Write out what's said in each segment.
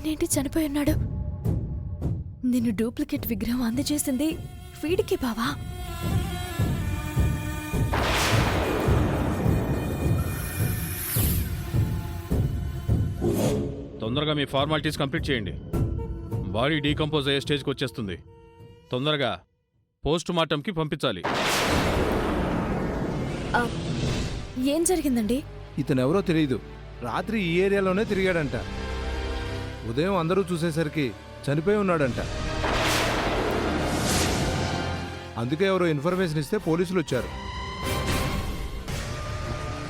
ఈయనేంటి చనిపోయి ఉన్నాడు? నిన్ను డూప్లికేట్ విగ్రహం అందజేసింది వీడికి బావా? తొందరగా మీ ఫార్మాలిటీస్ కంప్లీట్ చేయండి. బాడీ డీకంపోజ్ అయ్యే స్టేజ్కి వచ్చేస్తుంది. తొందరగా పోస్ట్ మార్టంకి పంపించాలి. ఏం జరిగిందండి? ఇతనెవరో తెలియదు. రాత్రి ఈ ఏరియాలోనే తిరిగాడంట. ఉదయం అందరూ చూసేసరికి చనిపోయి ఉన్నాడంట. అందుకే ఎవరో ఇన్ఫర్మేషన్ ఇస్తే పోలీసులు వచ్చారు.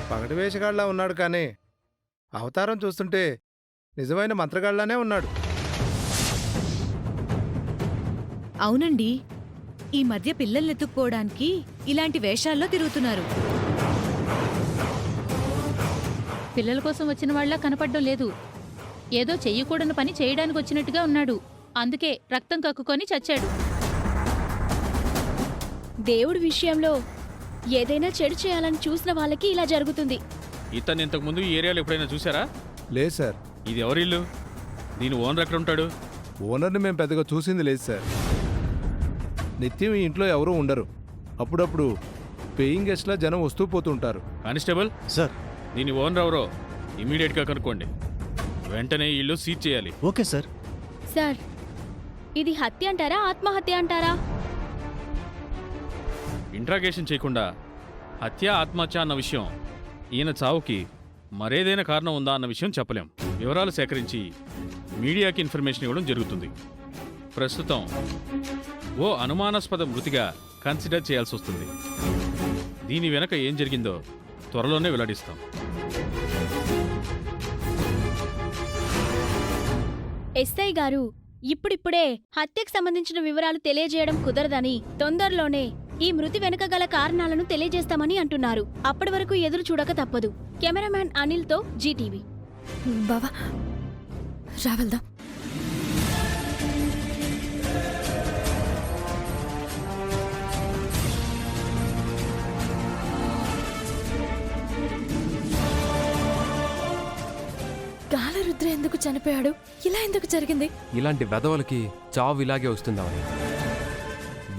పగటి వేషగాళ్ళలా ఉన్నాడు, కానీ అవతారం చూస్తుంటే నిజమైన మంత్రగాళ్లానే ఉన్నాడు. అవునండి, ఈ మధ్య పిల్లల్నెత్తుక్కోవడానికి ఇలాంటి వేషాల్లో తిరుగుతున్నారు. పిల్లల కోసం వచ్చిన వాళ్ళ కనపడ్డం లేదు. ఏదో చెయ్యకూడని పని చేయడానికి వచ్చినట్టుగా ఉన్నాడు. అందుకే రక్తం కక్కుకొని చచ్చాడు. దేవుడి విషయంలో ఏదైనా చెడు చేయాలని చూసిన వాళ్ళకి ఇలా జరుగుతుంది. ఇతను ఇంతకుముందు ఈ ఏరియాలో ఎప్పుడైనా చూసారా? లేదు సార్. ఇది ఎవరిల్లు? దీని ఓనర్ ఎక్కడ ఉంటాడు? ఓనర్ని మేము పెద్దగా చూసింది లేదు సార్. నిత్యం ఈ ఇంట్లో ఎవరూ ఉండరు. అప్పుడప్పుడు పేయింగ్ గెస్ట్లా జనం వస్తూ పోతుంటారు. కానిస్టేబుల్ సార్, దీని ఓనర్ ఎవరో ఇమీడియట్గా కనుక్కోండి. వెంటనే ఈ ఇల్లు సీజ్ చేయాలి. Okay sir. సార్, ఇది హత్య అంటారా ఆత్మహత్య అంటారా? ఇంట్రాగేషన్ చేయకుండా హత్య ఆత్మహత్య అన్న విషయం, ఈయన చావుకి మరేదైనా కారణం ఉందా అన్న విషయం చెప్పలేం. వివరాలు సేకరించి మీడియాకి ఇన్ఫర్మేషన్ ఇవ్వడం జరుగుతుంది. ప్రస్తుతం ఓ అనుమానాస్పద మృతిగా కన్సిడర్ చేయాల్సి వస్తుంది. దీని వెనక ఏం జరిగిందో త్వరలోనే వెల్లడిస్తాం. ఎస్ఐ గారు, ఇప్పుడిప్పుడే హత్యకు సంబంధించిన వివరాలు తెలియజేయడం కుదరదని తొందరలోనే ఈ మృతి వెనుక గల కారణాలను తెలియజేస్తామని అంటున్నారు. అప్పటి వరకు ఎదురు చూడక తప్పదు. కెమెరామ్యాన్ అనిల్తో జీటీవీ. బావా రావెళ్దాం. గాలరుద్ర ఎందుకు చనిపోయాడు? ఇలా ఎందుకు జరిగింది? ఇలాంటి వెధవలకి చావు ఇలాగే వస్తుందామని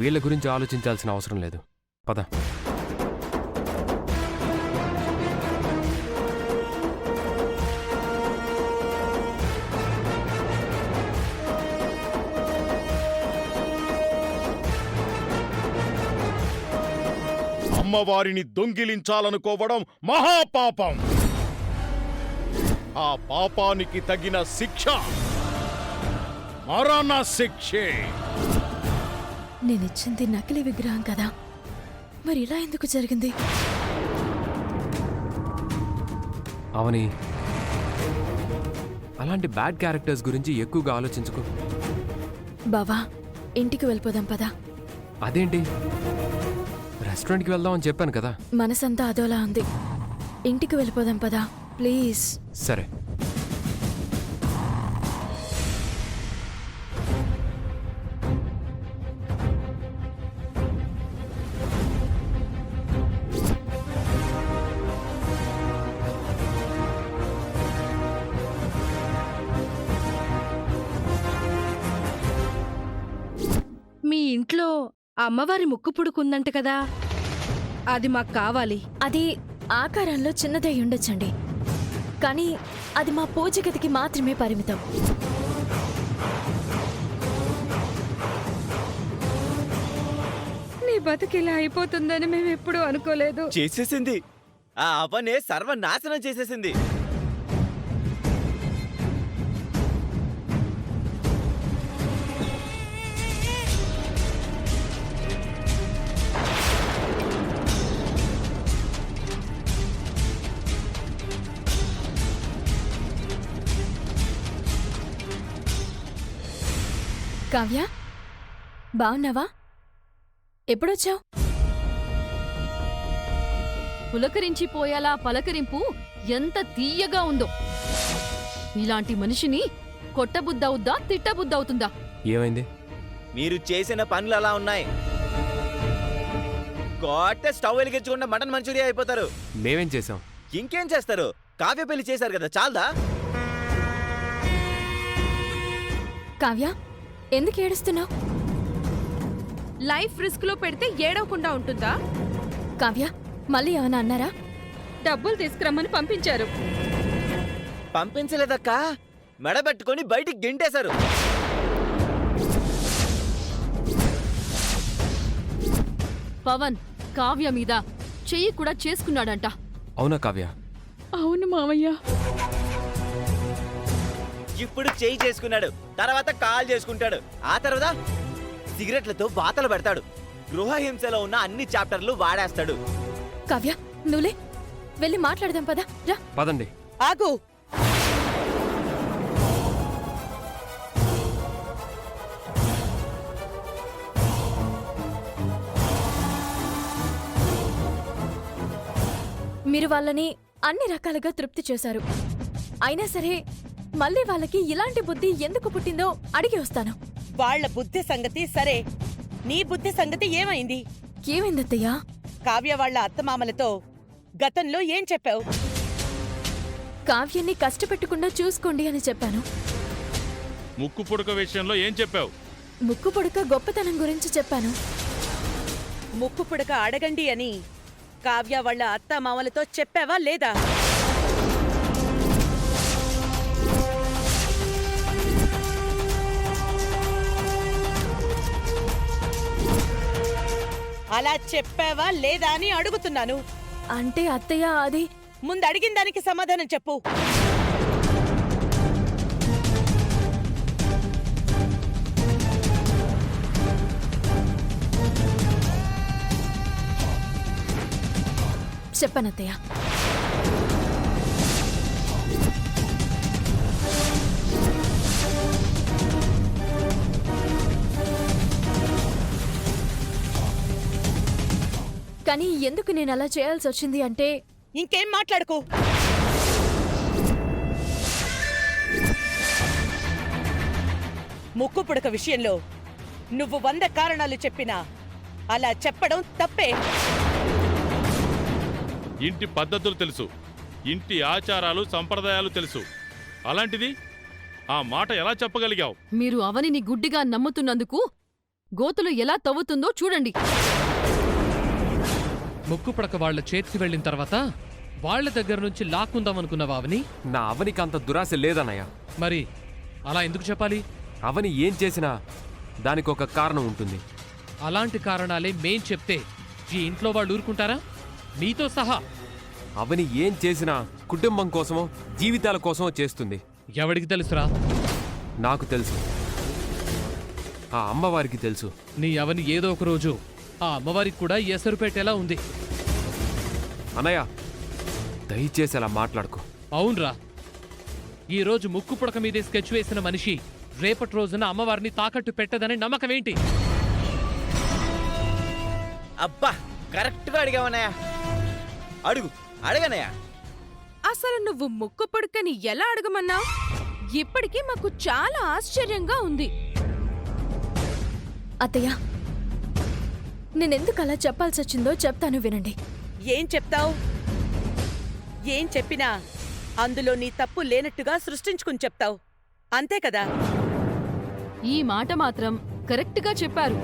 వీళ్ళ గురించి ఆలోచించాల్సిన అవసరం లేదు. పద. అమ్మవారిని దొంగిలించాలనుకోవడం మహాపాపం. ఆ పాపానికి తగిన శిక్ష మరణ శిక్షే. నేనిచ్చింది నకిలీ విగ్రహం కదా, మరి ఇలా ఎందుకు జరిగింది? అవని, అలాంటి బ్యాడ్ క్యారెక్టర్స్ గురించి ఎక్కువగా ఆలోచించుకో. బావా, ఇంటికి వెళ్ళిపోదాం పదా. అదేంటి, రెస్టారెంట్కి వెళ్దామని చెప్పాను కదా. మనసంతా అదోలా ఉంది. ఇంటికి వెళ్ళిపోదాం పదా ప్లీజ్. సరే. మీ ఇంట్లో అమ్మవారి ముక్కు పుడుకుందంట కదా, అది మాకు కావాలి. అది ఆకారంలో చిన్నదై ఉండొచ్చండి, కానీ అది మా పూజ గదికి మాత్రమే పరిమితం. నీ బతుకిలా అయిపోతుందని మేము ఎప్పుడూ అనుకోలేదు. చేసేసింది. ఆ అవనే సర్వనాశనం చేసేసింది. కావ్య, బావున్నావా? ఎప్పుడొచ్చావు? పులకరించిపోయేలా పలకరింపు ఎంత తీయగా ఉందో. ఇలాంటి మనిషిని కొట్టబుద్దవుద్దా తిట్టబుద్దవుతుందా? ఏమైంది? మీరు చేసిన పనులు అలా ఉన్నాయి. కొట్టే స్టవ్ వెలిగించకుండా మటన్ మంచూరియా అయిపోతారు. మేమేం చేసాం? ఇంకేం చేస్తారు? కావ్య పెళ్లి చేశారు కదా, చాలదా? కావ్య ఎందుకు ఏడుస్తున్నావు? లైఫ్ రిస్క్ లో పెడితే ఏడవకుండా ఉంటుందా? కావ్య మళ్ళీ ఏమైనా అన్నారా? డబ్బులు తీసుకురమ్మని పంపించారు. పంపించలేదక్క, మెడబెట్టుకొని బయటికి గెంటేశారు. పవన్ కావ్య మీద చెయ్యి కూడా చేసుకున్నాడంట. అవునా కావ్య? అవును మావయ్య. ఇప్పుడు చేయి చేసుకున్నాడు, తర్వాత కాల్ చేసుకుంటాడు, ఆ తర్వాత సిగరెట్లతో బాతలు పెడతాడు. గృహహింసలో ఉన్న అన్ని చాప్టర్లు వాడేస్తాడు. కావ్య నువ్వులే, వెళ్ళి మాట్లాడదాం పదా. రా. పదండి. ఆగు. మీరు వాళ్ళని అన్ని రకాలుగా తృప్తి చేశారు. అయినా సరే మళ్ళీ వాళ్ళకి ఇలాంటి బుద్ధి ఎందుకు పుట్టిందో అడిగి వస్తాను. వాళ్ళ బుద్ధి సంగతి సరే, నీ బుద్ధి సంగతి ఏమైంది? ఏమైందత్తయ్యా? కావ్య వాళ్ళ అత్తమామలతో గతంలో ఏం చెప్పావు? కావ్యాన్ని కష్టపెట్టకుండా చూసుకోండి అని చెప్పాను. ముక్కు పుడక విషయంలో ఏం చెప్పావు? ముక్కు పొడక గొప్పతనం గురించి చెప్పాను. ముక్కు పుడక అడగండి అని కావ్య వాళ్ళ అత్తమామలతో చెప్పావా లేదా? అలా చెప్పావా లేదా అని అడుగుతున్నాను. అంటే అత్తయ్య అది ముందు అడిగిన దానికి సమాధానం చెప్పు. చెప్పనత్తయ్య. కానీ ఎందుకు నేను అలా చేయాల్సి వచ్చింది అంటే ఇంకేం మాట్లాడుకో. ముక్కు పుడక విషయంలో నువ్వు 100 కారణాలు చెప్పినా అలా చెప్పడం తప్పే. ఇంటి పద్ధతులు తెలుసు, ఇంటి ఆచారాలు సంప్రదాయాలు తెలుసు, అలాంటిది ఆ మాట ఎలా చెప్పగలిగావు? మీరు అవనిని గుడ్డిగా నమ్ముతున్నందుకు గోతులు ఎలా తవ్వుతుందో చూడండి. ముక్కు పడక వాళ్ల చేతికి వెళ్ళిన తర్వాత వాళ్ల దగ్గర నుంచి లాక్కుందామనుకున్నావా అవని? నా అవనికి అంత దురాశ లేదన్నయ్య. మరి అలా ఎందుకు చెప్పాలి? అవని ఏం చేసినా దానికి ఒక కారణం ఉంటుంది. అలాంటి కారణాలే మేం చెప్తే ఈ ఇంట్లో వాళ్ళు ఊరుకుంటారా? మీతో సహా. అవని ఏం చేసినా కుటుంబం కోసమో జీవితాల కోసమో చేస్తుంది. ఎవడికి తెలుసురా? నాకు తెలుసు, ఆ అమ్మవారికి తెలుసు. నీ అవని ఏదో ఒక రోజు ఆ అమ్మవారికి కూడా ఎసరు పెట్టేలా ఉంది. అన్నయ్య దయచేసి అలా మాట్లాడుకో. అవునరా, ఈరోజు ముక్కు పుడక మీదే స్కెచ్ వేసిన మనిషి రేపటి రోజున అమ్మవారిని తాకట్టు పెట్టదని నమ్మకమేంటి? అబ్బా, కరెక్ట్ గా అడిగావన్నయ్య. అడుగు, అడగనయ్యా. అసలు నువ్వు ముక్కు పుడకని ఎలా అడగమన్నావు? ఇప్పటికీ మాకు చాలా ఆశ్చర్యంగా ఉంది. అత్తయ్య నేనెందుకు అలా చెప్పాల్సి వచ్చిందో చెప్తాను వినండి. ఏం చెప్తావు? ఏం చెప్పినా అందులో నీ తప్పు లేనట్టుగా సృష్టించుకుని చెప్తావు, అంతే కదా? ఈ మాట మాత్రం కరెక్ట్గా చెప్పారు.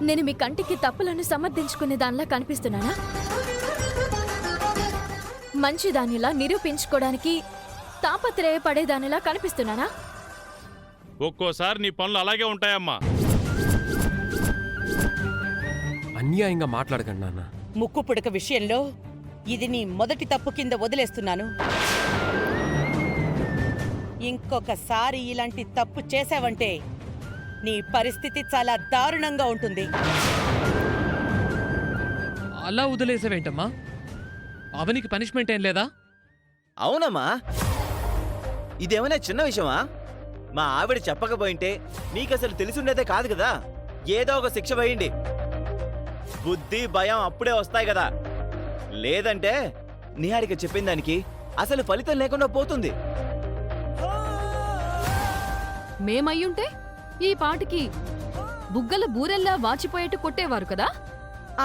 నేను మీ కంటికి తప్పులను సమర్థించుకునే దానిలా కనిపిస్తున్నానా? మంచిదానిలా నిరూపించుకోవడానికి తాపత్రయపడేదానిలా కనిపిస్తున్నానా? ఒక్కోసారి నీ పనులు అలాగే ఉంటాయమ్మా. అన్యాయంగా మాట్లాడకండి నాన్న. ముక్కు పుడక విషయంలో ఇది నీ మొదటి తప్పు కింద వదిలేస్తున్నాను. ఇంకొకసారి ఇలాంటి తప్పు చేశావంటే నీ పరిస్థితి చాలా దారుణంగా ఉంటుంది. అలా వదిలేసావేంటమ్మా? అవనికి పనిష్మెంట్ ఏం లేదా? అవునమ్మా, ఇదేమైనా చిన్న విషయమా? మా ఆవిడ చెప్పకపోయింటే నీకసలు తెలిసుండేదే కాదు కదా. ఏదో ఒక శిక్ష వేయండి. బుద్ధి భయం అప్పుడే వస్తాయి కదా. లేదంటే నిహారిక చెప్పిన దానికి అసలు ఫలితం లేకుండా పోతుంది. మేమయ్యుంటే ఈ పాటికి బుగ్గల బూరెల్లా వాచిపోయేట్టు కొట్టేవారు కదా.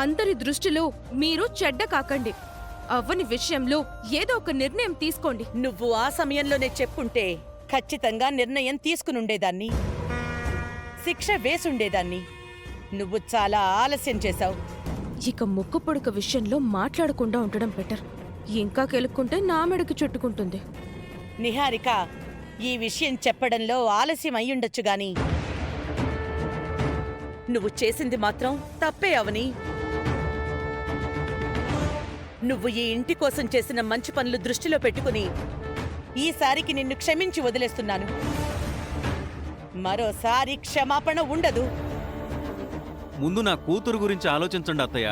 అందరి దృష్టిలో మీరు చెడ్డ కాకండి. అవ్వని విషయంలో ఏదో ఒక నిర్ణయం తీసుకోండి. నువ్వు ఆ సమయంలోనే చెప్పుంటే ఖచ్చితంగా నిర్ణయం తీసుకునుండేదాన్ని, శిక్ష వేసుండేదాన్ని. నువ్వు చాలా ఆలస్యం చేశావు. ఇక ముక్కు పుడక విషయంలో మాట్లాడకుండా ఉండడం బెటర్. ఇంకా కెలుక్కుంటే నా మెడకి చుట్టుకుంటుంది. నిహారిక, ఈ విషయం చెప్పడంలో ఆలస్యం అయ్యుండొచ్చు గాని నువ్వు చేసింది మాత్రం తప్పే అవని. నువ్వు ఈ ఇంటి కోసం చేసిన మంచి పనులు దృష్టిలో పెట్టుకుని ఈసారికి నిన్ను క్షమించి వదిలేస్తున్నాను. మరోసారి క్షమాపణ ఉండదు. ముందు నా కూతురు గురించి ఆలోచించండి అత్తయ్య.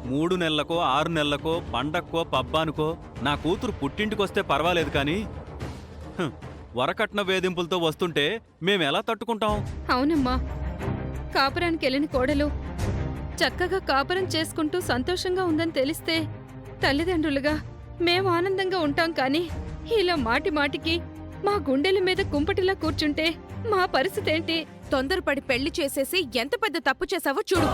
3 నెలలకో 6 నెలలకో పండక్కో పబ్బానికో నా కూతురు పుట్టింటికొస్తే పర్వాలేదు కానీ వరకట్న వేధింపులతో వస్తుంటే మేమెలా తట్టుకుంటాం? అవునమ్మా, కాపురానికి వెళ్ళిన కోడలు చక్కగా కాపురం చేసుకుంటూ సంతోషంగా ఉందని తెలిస్తే తల్లిదండ్రులుగా మేము ఆనందంగా ఉంటాం. కానీ ఇలా మాటి మాటికి మా గుండెల మీద కుంపటిలా కూర్చుంటే మా పరిస్థితి ఏంటి? తొందరపడి పెళ్లి చేసేసి ఎంత పెద్ద తప్పు చేశావో చూడు.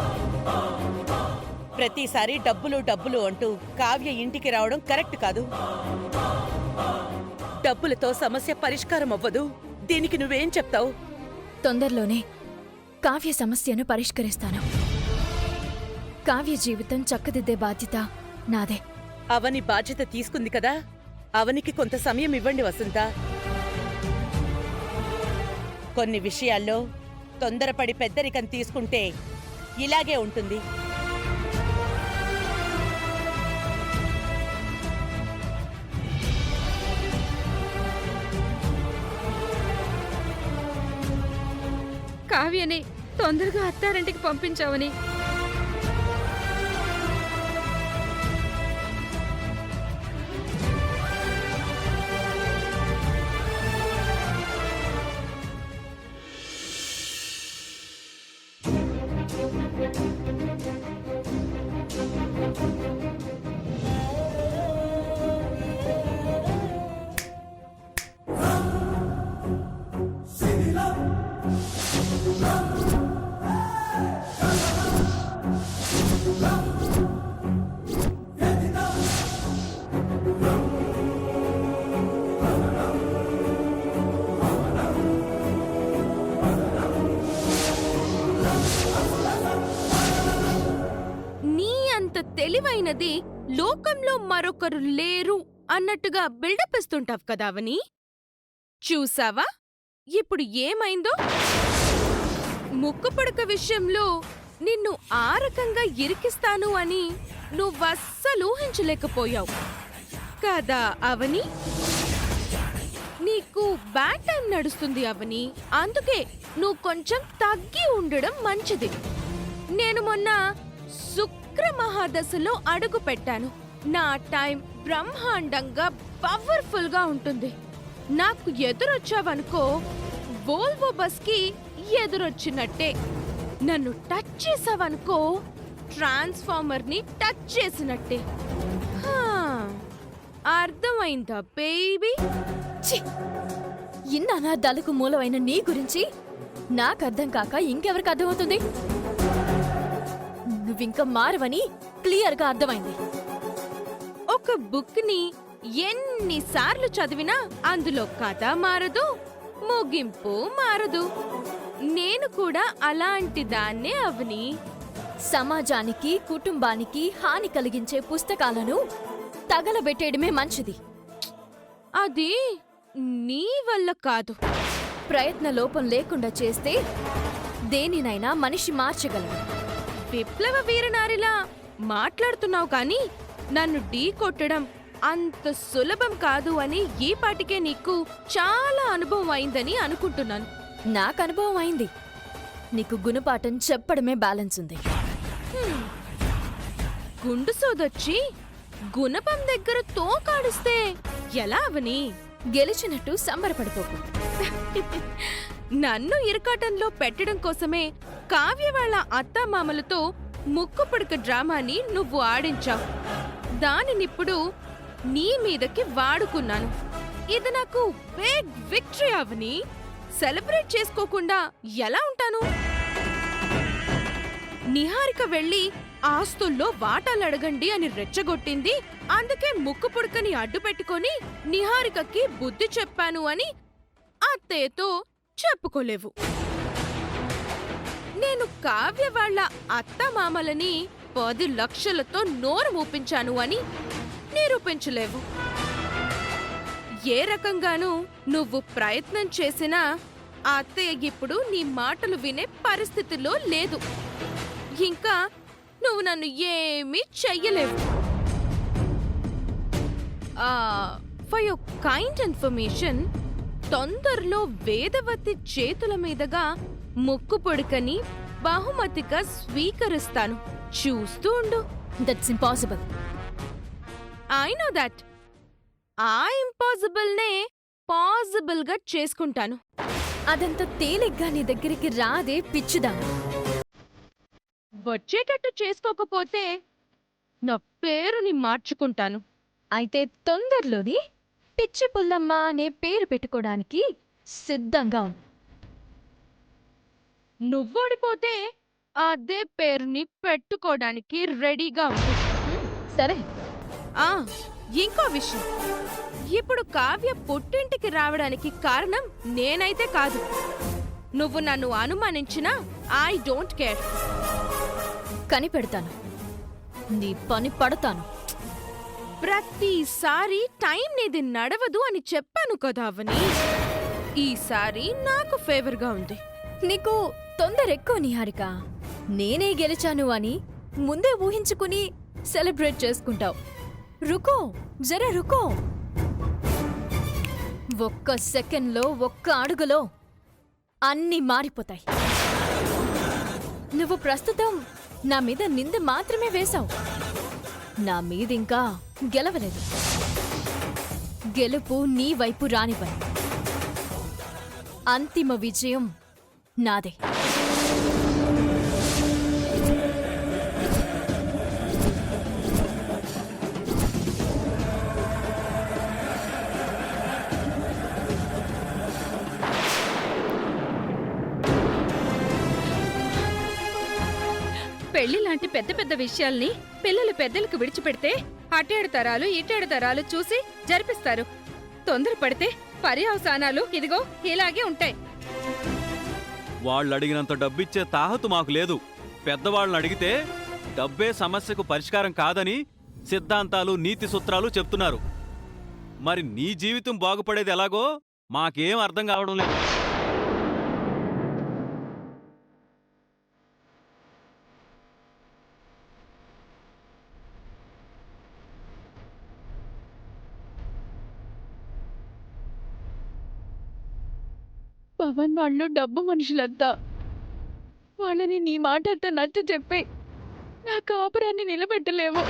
ప్రతిసారి డబ్బులు డబ్బులు అంటూ కావ్య ఇంటికి రావడం కరెక్ట్ కాదు. డబ్బులతో సమస్య పరిష్కారం అవ్వదు. దీనికి నువ్వేం చెప్తావు? తొందరలోనే కావ్య సమస్యను పరిష్కరిస్తాను. కావ్య జీవితం చక్కదిద్దే బాధ్యత నాదే. అవని బాధ్యత తీసుకుంది కదా, అవనికి కొంత సమయం ఇవ్వండి వసంత. కొన్ని విషయాల్లో తొందరపడి పెద్దరికం తీసుకుంటే ఇలాగే ఉంటుంది. కావ్యని తొందరగా అత్తారింటికి పంపించావని. తెలివైనది లోకంలో మరొకరు లేరు అన్నట్టుగా బిల్డప్ ఇస్తుంటావు కదా అవని. చూసావా ఇప్పుడు ఏమైందో? ముక్కు పుడక విషయంలో నిన్ను ఆ రకంగా ఇరికిస్తాను అని నువ్వస్సలు ఊహించలేకపోయావు కదా అవని. నీకు బ్యాడ్ టైం నడుస్తుంది అవని, అందుకే నువ్వు కొంచెం తగ్గి ఉండడం మంచిది. నేను మొన్న శుక్ర మహాదశలో అడుగు పెట్టాను. నా టైం బ్రహ్మాండంగా పవర్ఫుల్ గా ఉంటుంది. నాకు ఎదురొచ్చావనుకో వోల్వో బస్ కి ఎదురొచ్చినట్టే. నన్ను టచ్ చేసావనుకో ట్రాన్స్ఫార్మర్ ని టచ్ చేసినట్టే. అర్థమైందా బేబీ? ఇన్న అనార్థాలకు మూలమైన నీ గురించి నాకర్థం కాక ఇంకెవరికి అర్థమవుతుంది? నువ్వింక మారవని క్లియర్గా అర్థమైంది. ఒక బుక్ ని ఎన్నిసార్లు చదివినా అందులో కథ మారదు, ముగింపు మారదు. నేను కూడా అలాంటి దాన్నే అవని. సమాజానికి కుటుంబానికి హాని కలిగించే పుస్తకాలను తగలబెట్టేయడమే మంచిది. అది నీ వల్ల కాదు. ప్రయత్న లోపం లేకుండా చేస్తే దేనినైనా మనిషి మార్చగలడు. విప్లవ వీరనారిలా మాట్లాడుతున్నావు కానీ నన్ను ఢీ కొట్టడం అంత సులభం కాదు అని ఈ పాటికే నీకు చాలా అనుభవం అయిందని అనుకుంటున్నాను. నాకు అనుభవం అయింది. నీకు గుణపాఠం చెప్పడమే బ్యాలెన్స్ ఉంది. గుండు సోదొచ్చి గుణపం దగ్గర తోకాడిస్తే ఎలా అవని? గెలిచినట్టు సంబరపడిపోకు. నన్ను ఇరకాటంలో పెట్టడం కోసమే కావ్య వాళ్ళ అత్తామామలతో ముక్కు పుడక డ్రామాని నువ్వు ఆడించావు. దానినిప్పుడు నీ మీదకి వాడుకున్నాను. ఇది నాకు బిగ్ విక్టరీ అవని. సెలబ్రేట్ చేసుకోకుండా ఎలా ఉంటాను? నిహారిక వెళ్ళి ఆస్తుల్లో వాటాలు అడగండి అని రెచ్చగొట్టింది. అందుకే ముక్కు పుడకని అడ్డు పెట్టుకొని నిహారికకి బుద్ధి చెప్పాను అని అత్తయ్యతో చెప్పుకోలేవు. నేను కావ్య వాళ్ళ అత్తమామలని 10 లక్షలతో నోరు మూపించాను అని నిరూపించలేవు. ఏ రకంగానూ నువ్వు ప్రయత్నం చేసినా ఆ అత్తయ్య ఇప్పుడు నీ మాటలు వినే పరిస్థితిలో లేదు. ఇంకా నువ్వు నన్ను ఏమీ చెయ్యలేవు. ఫర్ యువర్ కైండ్ ఇన్ఫర్మేషన్, తొందరలో వేదవతి చేతుల మీదుగా ముక్కు పొడుకని బహుమతిగా స్వీకరిస్తాను. చూస్తూ ఉండు. That's impossible. I know that. ఆ ఇంపాసిబుల్ నే పాసిబుల్ గా చేసుకుంటాను. అదంత తేలిగ్గా నీ దగ్గరికి రాదే పిచ్చిదా. వచ్చేటట్టు చేసుకోకపోతే నా పేరుని మార్చుకుంటాను. అయితే తొందరలోని పిచ్చి పుల్లమ్మ అనే పేరు పెట్టుకోవడానికి సిద్ధంగా ఉంది. నువ్వోడిపోతే అదే పేరుని పెట్టుకోవడానికి రెడీగా ఉంది. సరే. ఇంకో విషయం, ఇప్పుడు కావ్య పుట్టింటికి రావడానికి కారణం నేనైతే కాదు. నువ్వు నన్ను అనుమానించినా ఐ డోంట్ కేర్. కనిపెడతాను, నీ పని పడతాను. ప్రతిసారి టైం నీది నడవదు అని చెప్పాను కదా అవని. ఈసారి నాకు ఫేవర్గా ఉంది. నీకు తొందర ఎక్కువ నిహారిక. నేనే గెలిచాను అని ముందే ఊహించుకుని సెలబ్రేట్ చేసుకుంటావు. రుకో, జరా రుకో. ఒక్క సెకండ్లో, ఒక్క అడుగులో అన్నీ మారిపోతాయి. నువ్వు ప్రస్తుతం నా మీద నింద మాత్రమే వేశావు. నా మీదింకా గెలవలేదు. గెలుపు నీ వైపు రానివ్వను. అంతిమ విజయం నాదే. పెళ్లి లాంటి పెద్ద పెద్ద విషయాల్ని పిల్లలు పెద్దలకు విడిచిపెడితే అటేడు తరాలు ఇటేడు తరాలు చూసి జరిపిస్తారు. తొందరపడితే పర్యవసానాలు ఇదిగో ఇలాగే ఉంటాయి. వాళ్ళు అడిగినంత డబ్బిచ్చే తాహతు మాకు లేదు. పెద్దవాళ్ళని అడిగితే డబ్బే సమస్యకు పరిష్కారం కాదని సిద్ధాంతాలు, నీతి సూత్రాలు చెప్తున్నారు. మరి నీ జీవితం బాగుపడేది ఎలాగో మాకేం అర్థం కావడం లేదు. పవన్ వాళ్ళు డబ్బు మనుషులంతా. వాళ్ళని నీ మాట అంతా నచ్చ చెప్పి నా కాపురాన్ని నిలబెట్టలేవు.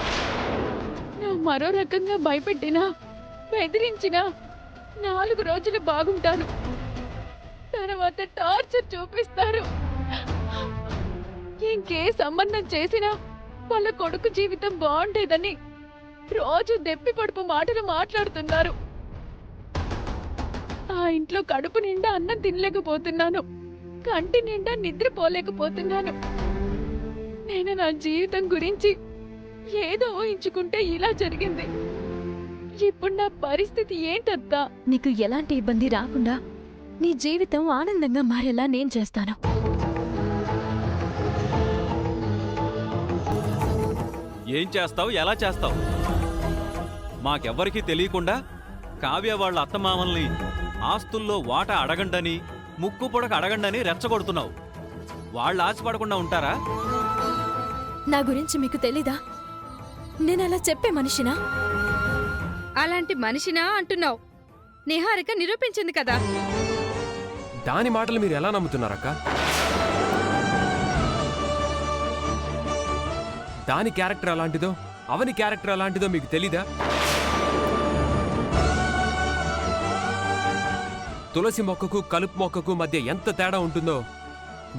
నా మరో రకంగా భయపెట్టినా, బెదిరించినా 4 రోజులు బాగుంటారు. తర్వాత టార్చర్ చూపిస్తారు. ఇంకే సంబంధం చేసినా వాళ్ళ కొడుకు జీవితం బాగుండేదని రోజు దెప్పి పడుపు మాటలు మాట్లాడుతున్నారు. ఆ ఇంట్లో కడుపు నిండా అన్నం తినలేకపోతున్నాను. కంటి నిండా నిద్రపోలేకపోతున్నాను. నేను నా జీవితం గురించి ఏదో ఊహించుకుంటే ఇలా జరిగింది. ఇప్పుడు నా పరిస్థితి ఏంటత్తా? నీకు ఎలాంటి ఇబ్బంది రాకుండా నీ జీవితం ఆనందంగా మారేలా నేను చేస్తాను. ఏం చేస్తావు, ఎలా చేస్తావు? మాకెవ్వరికీ తెలియకుండా కావ్య వాళ్ళ అత్తమామల్ని ఆస్తుల్లో వాటా అడగండని, ముక్కు పొడక అడగండని రెచ్చగొడుతున్నావు. వాళ్ళు ఆశపడకుండా ఉంటారా? నా గురించి మీకు తెలీదా? నేనలా చెప్పే మనిషినా? అలాంటి మనిషినా అంటున్నావు. నిహారిక నిరూపించింది కదా. దాని మాటలు మీరు ఎలా నమ్ముతున్నారక్క? దాని క్యారెక్టర్ అలాంటిదో, అవని క్యారెక్టర్ అలాంటిదో మీకు తెలీదా? తులసి మొక్కకు కలుపు మొక్కకు మధ్య ఎంత తేడా ఉంటుందో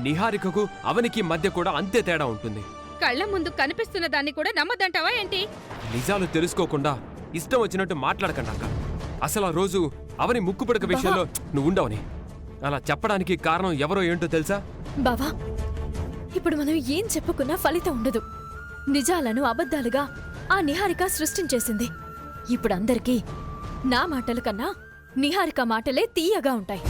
నిహారికకు అవనికి మధ్య కూడా అంతే తేడా ఉంటుంది. కళ్ళ ముందు కనిపిస్తున్న దాన్ని కూడా నమ్మదంటావా ఏంటి? నిజాలు తెలుసుకోకుండా ఇష్టం వచ్చినట్టు మాట్లాడకండాక. అసలు ఆ రోజు అవని ముక్కు పుడక విషయంలో నువ్వు ఉండవని అలా చెప్పడానికి కారణం ఎవరో ఏంటో తెలుసా? బావా, ఇప్పుడు మనం ఏం చెప్పుకున్నా ఫలితం ఉండదు. నిజాలను అబద్ధాలుగా ఆ నిహారిక సృష్టించేసింది. ఇప్పుడందరికీ నా మాటల కన్నా నిహారిక మాటలే తీయగా ఉంటాయి.